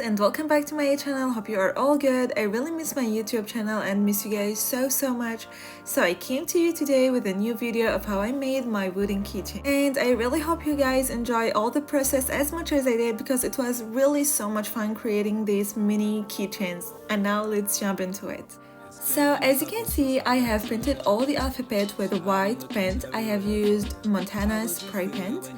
and welcome back to my channel. Hope you are all good. I really miss my YouTube channel and miss you guys so much. So I came to you today with a new video of how I made my wooden keychain. And I really hope you guys enjoy all the process as much as I did because it was really so much fun creating these mini keychains. And now let's jump into it. So as you can see, I have printed all the alphabet with a white pen. I have used Montana spray paint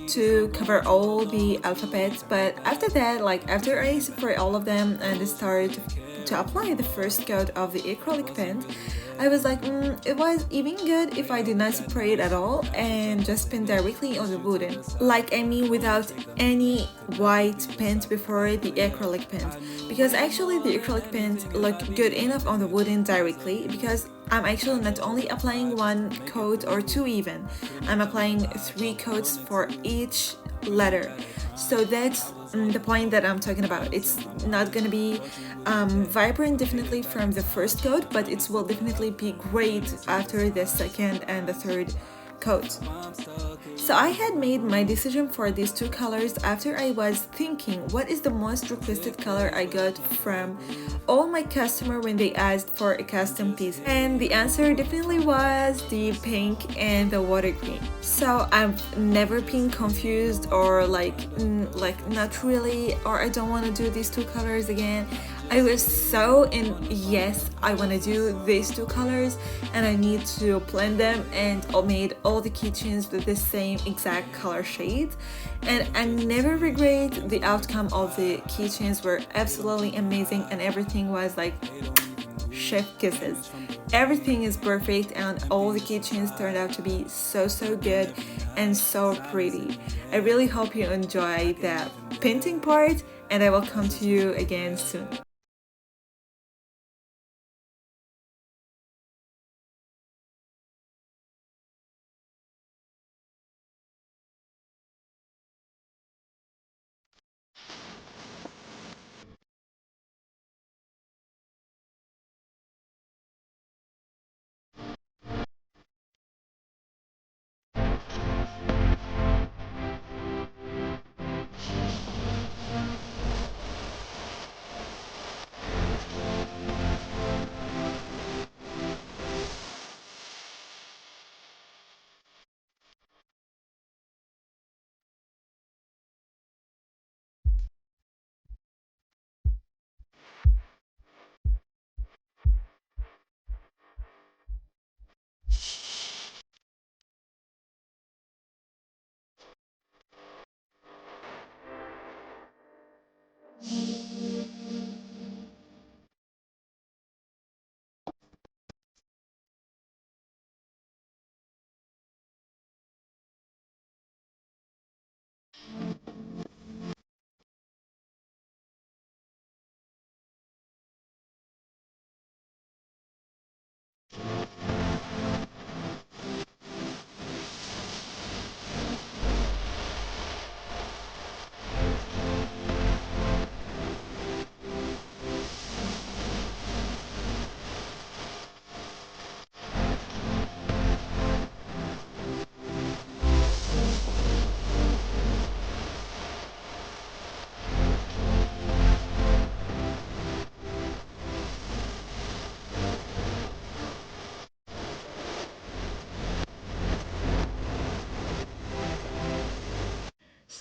to cover all the alphabets, but after that, after I spray all of them and start to apply the first coat of the acrylic paint, I was like, it was even good if I did not spray it at all and just paint directly on the wooden. Without any white paint before the acrylic paint. Because actually the acrylic paint looked good enough on the wooden directly because I'm actually not only applying one coat or two even, I'm applying 3 coats for each letter. So that's the point that I'm talking about. It's not gonna be vibrant definitely from the first coat, but it will definitely be great after the second and the third coat. So I had made my decision for these 2 colors after I was thinking what is the most requested color I got from all my customers when they asked for a custom piece, and the answer definitely was the pink and the water green. So I've never been confused or not really, or I don't want to do these 2 colors again. I was so in yes, I want to do these 2 colors and I need to blend them, and I made all the keychains with the same exact color shade, and I never regret the outcome of the keychains. Were absolutely amazing and everything was like chef kisses. Everything is perfect and all the keychains turned out to be so good and so pretty. I really hope you enjoy the painting part, and I will come to you again soon.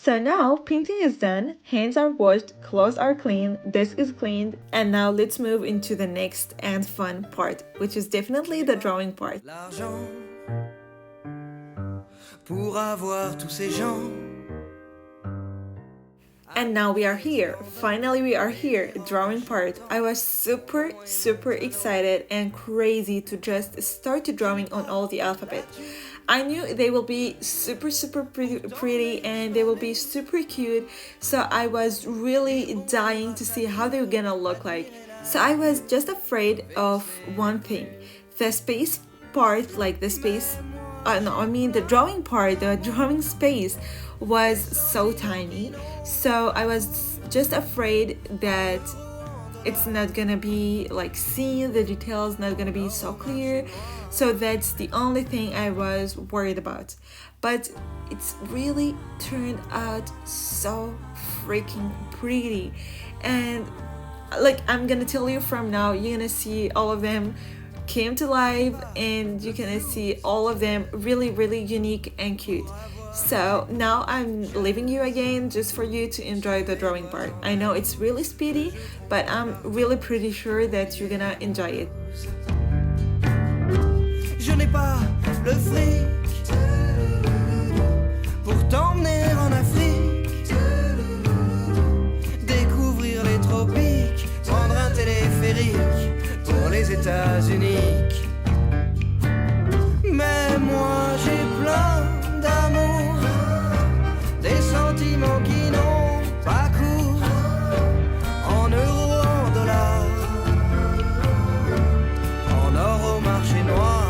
So now painting is done, hands are washed, clothes are clean, desk is cleaned, and now let's move into the next and fun part, which is definitely the drawing part. And now we are here. Finally we are here, drawing part. I was super excited and crazy to just start drawing on all the alphabet. I knew they will be super pretty and they will be super cute, so I was really dying to see how they were gonna look like. So I was just afraid of one thing, the space part, the drawing part, the drawing space was so tiny. So I was just afraid that it's not gonna be seeing the details, not gonna be so clear. So that's the only thing I was worried about. but it's really turned out so freaking pretty. And like, I'm gonna tell you from now, you're gonna see all of them came to life, and you're gonna see all of them really unique and cute. So now I'm leaving you again just for you to enjoy the drawing part. I know it's really speedy, but I'm really pretty sure that you're gonna enjoy it. Je n'ai pas le fric pour t'emmener en Afrique, découvrir les tropiques, prendre un téléphérique pour les États-Unis. Mais moi j'ai plein d'amour, des sentiments qui n'ont pas cours, en euros, en dollars, en or au marché noir.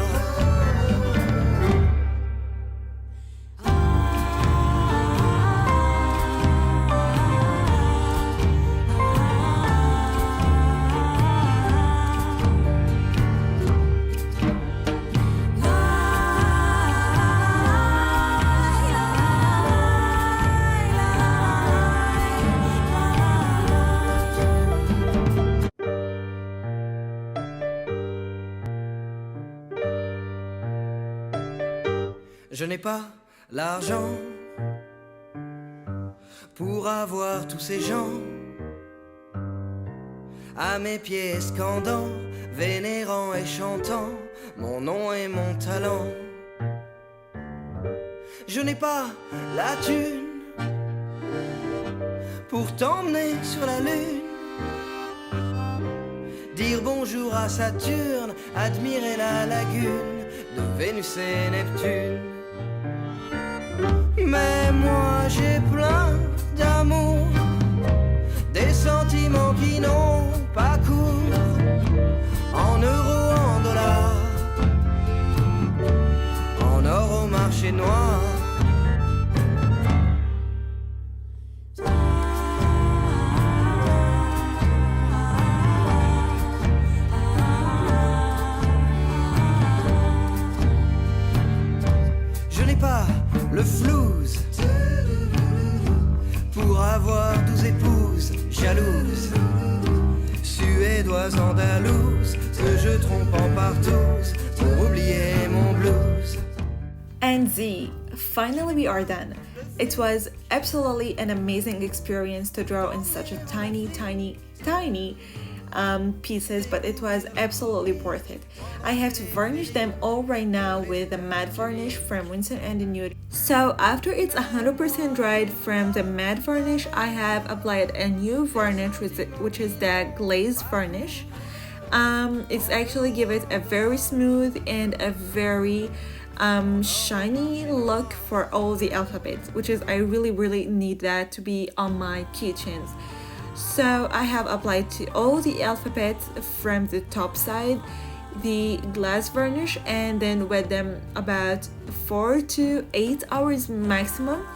Je n'ai pas l'argent pour avoir tous ces gens à mes pieds scandant, vénérant et chantant mon nom et mon talent. Je n'ai pas la thune pour t'emmener sur la lune, dire bonjour à Saturne, admirer la lagune de Vénus et Neptune. Mais moi j'ai plein d'amour, des sentiments qui n'ont pas cours, en euros, en dollars, en or au marché noir. Je n'ai pas le flouze pour avoir 12 épouses jalouses, suédoises, andalouses, que je trompe en partouze pour oublier mon blues. And Z, finally we are done. It was absolutely an amazing experience to draw in such a tiny pieces, but it was absolutely worth it. I have to varnish them all right now with the matte varnish from Winsor & Newton. So after it's 100% dried from the matte varnish, I have applied a new varnish, which is the glazed varnish. It's actually give it a very smooth and a very shiny look for all the alphabets, which is I really need that to be on my keychains. So I have applied to all the alphabets from the top side the glass varnish, and then wet them about 4 to 8 hours maximum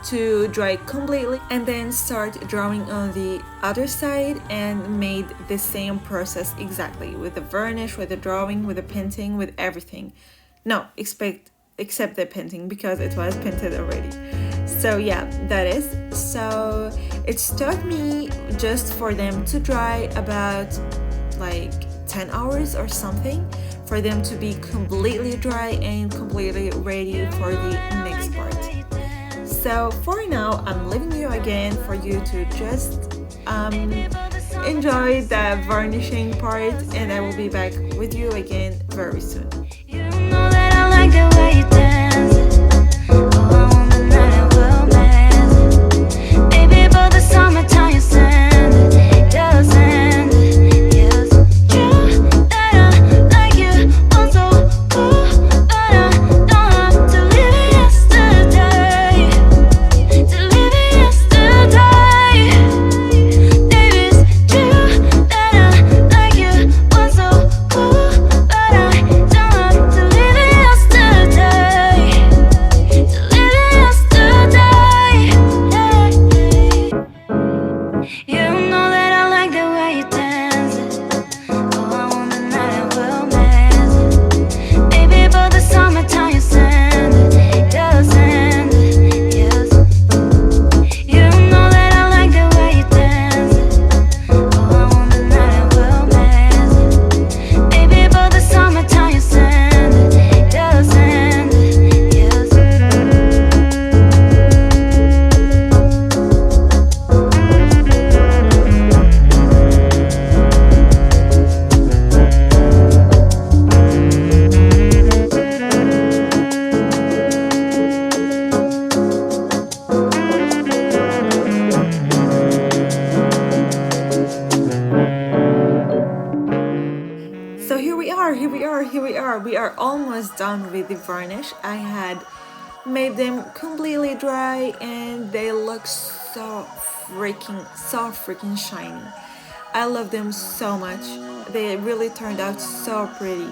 to dry completely, and then start drawing on the other side, and made the same process exactly with the varnish, with the drawing, with the painting, with everything. No, except the painting, because it was painted already. So yeah, that is. So it took me just for them to dry about like 10 hours or something, for them to be completely dry and completely ready for the next part. So for now, I'm leaving you again for you to just enjoy the varnishing part, and I will be back with you again very soon. You know that I like the way you dance. Oh, I want the night and we'll last. Baby, but the summertime you send it, just send it. Yes, true that I like you, want so cool, but I don't have to live it yesterday. To live it yesterday. Baby, it's true that I like you, want so cool, but I don't done with the varnish. I had made them completely dry and they look so freaking shiny. I love them so much. They really turned out so pretty.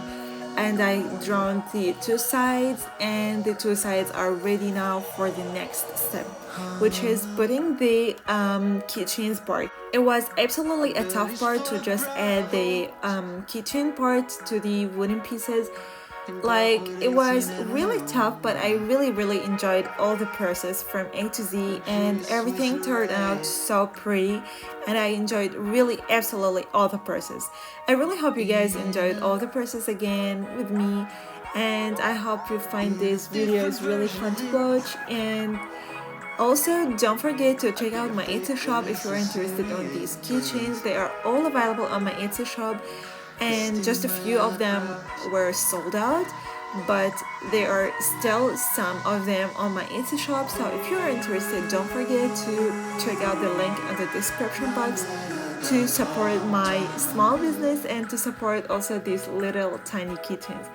And I drawn the two sides, and the two sides are ready now for the next step, which is putting the keychains part. It was absolutely a tough part to just add the keychain part to the wooden pieces. Like, it was really tough, but I really enjoyed all the process from A to Z, and everything turned out so pretty, and I enjoyed really absolutely all the process. I really hope you guys enjoyed all the process again with me, and I hope you find these videos really fun to watch. And also, don't forget to check out my Etsy shop if you're interested in these keychains. They are all available on my Etsy shop, and just a few of them were sold out, but there are still some of them on my Etsy shop. So if you're interested, don't forget to check out the link in the description box to support my small business and to support also these little tiny keychains.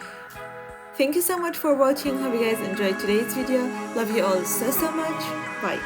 Thank you so much for watching. Hope you guys enjoyed today's video. Love you all so much. Bye.